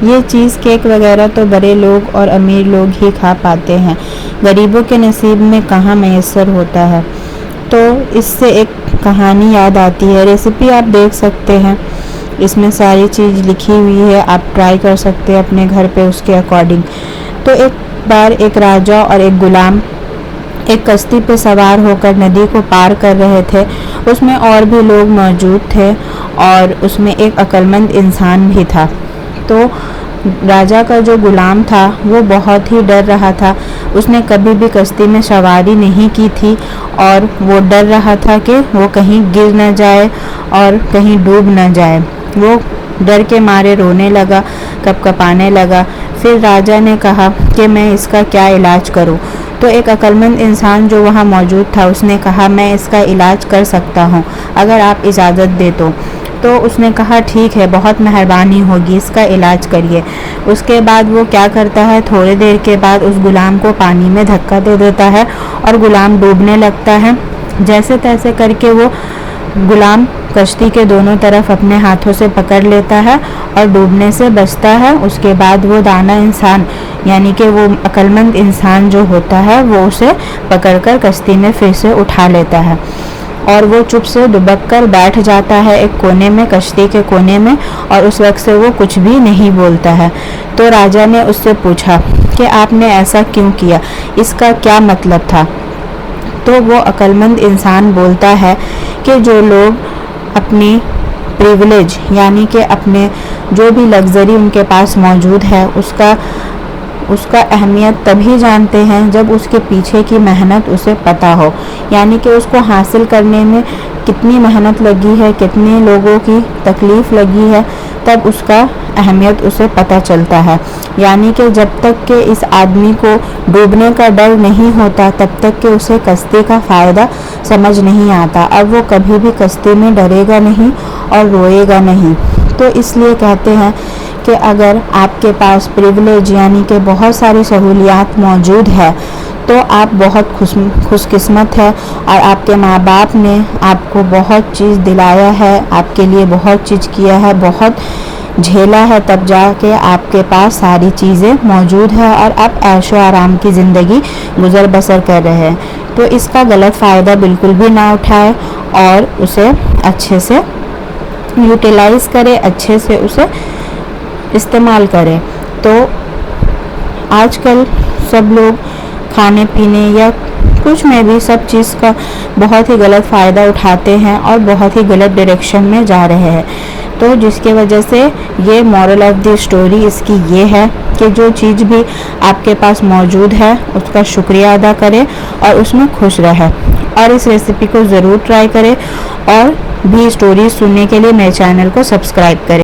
یہ چیز کیک وغیرہ تو بڑے لوگ اور امیر لوگ ہی کھا پاتے ہیں، غریبوں کے نصیب میں کہاں میسر ہوتا ہے۔ تو اس سے ایک کہانی یاد آتی ہے۔ ریسیپی آپ دیکھ سکتے ہیں، اس میں ساری چیز لکھی ہوئی ہے، آپ ٹرائی کر سکتے ہیں اپنے گھر پہ اس کے اکارڈنگ۔ تو ایک بار ایک راجا اور ایک غلام ایک کشتی پہ سوار ہو کر ندی کو پار کر رہے تھے۔ اس میں اور بھی لوگ موجود تھے اور اس میں ایک عقل مند انسان بھی تھا۔ تو راجا کا جو غلام تھا وہ بہت ہی ڈر رہا تھا، اس نے کبھی بھی کشتی میں سواری نہیں کی تھی اور وہ ڈر رہا تھا کہ وہ کہیں گر نہ جائے اور کہیں ڈوب نہ جائے۔ وہ ڈر کے مارے رونے لگا، کپکپانے لگا۔ پھر راجا نے کہا کہ میں اس کا کیا علاج کروں؟ تو ایک عقل مند انسان جو وہاں موجود تھا اس نے کہا میں اس کا علاج کر سکتا ہوں اگر آپ اجازت دے تو اس نے کہا ٹھیک ہے، بہت مہربانی ہوگی، اس کا علاج کریے۔ اس کے بعد وہ کیا کرتا ہے، تھوڑے دیر کے بعد اس غلام کو پانی میں دھکا دے دیتا ہے اور غلام ڈوبنے لگتا ہے۔ جیسے تیسے کر کے وہ غلام کشتی کے دونوں طرف اپنے ہاتھوں سے پکڑ لیتا ہے اور ڈوبنے سے بچتا ہے۔ اس کے بعد وہ دانا انسان یعنی کہ وہ عقل مند انسان جو ہوتا ہے وہ اسے پکڑ کر کشتی میں پھر سے اٹھا لیتا ہے اور وہ چپ سے دبک کر بیٹھ جاتا ہے ایک کونے میں، کشتی کے کونے میں، اور اس وقت سے وہ کچھ بھی نہیں بولتا ہے۔ تو راجا نے اس سے پوچھا کہ آپ نے ایسا کیوں کیا، اس کا کیا مطلب تھا؟ تو وہ عقل مند انسان بولتا ہے کہ جو لوگ اپنی پریویلیج یعنی کہ اپنے جو بھی لگژری ان کے پاس موجود ہے اس کا اہمیت تبھی جانتے ہیں جب اس کے پیچھے کی محنت اسے پتہ ہو، یعنی کہ اس کو حاصل کرنے میں کتنی محنت لگی ہے، کتنے لوگوں کی تکلیف لگی ہے، تب اس کا اہمیت اسے پتہ چلتا ہے۔ یعنی کہ جب تک کہ اس آدمی کو ڈوبنے کا ڈر نہیں ہوتا تب تک کہ اسے کشتی کا فائدہ سمجھ نہیں آتا، اب وہ کبھی بھی کشتی میں ڈرے گا نہیں اور روئے گا نہیں۔ تو اس لیے کہتے ہیں کہ اگر آپ کے پاس پریویلیج یعنی کہ بہت ساری سہولیات موجود ہے تو آپ بہت خوش قسمت ہے اور آپ کے ماں باپ نے آپ کو بہت چیز دلایا ہے، آپ کے لیے بہت چیز کیا ہے، بہت جھیلا ہے، تب جا کے آپ کے پاس ساری چیزیں موجود ہے اور آپ عیش و آرام کی زندگی گزر بسر کر رہے ہیں۔ تو اس کا غلط فائدہ بالکل بھی نہ اٹھائے اور اسے اچھے سے یوٹیلائز کرے، اچھے سے اسے استعمال کرے۔ تو آج کل سب لوگ کھانے پینے یا کچھ میں بھی سب چیز کا بہت ہی غلط فائدہ اٹھاتے ہیں اور بہت ہی غلط ڈائریکشن میں جا رہے ہیں۔ تو جس کی وجہ سے یہ مورل آف دی اسٹوری اس کی یہ ہے کہ جو چیز بھی آپ کے پاس موجود ہے اس کا شکریہ ادا کرے اور اس میں خوش رہے، اور اس ریسیپی کو ضرور ٹرائی کرے اور بھی اسٹوریز سننے کے لیے میرے چینل کو سبسکرائب کریں۔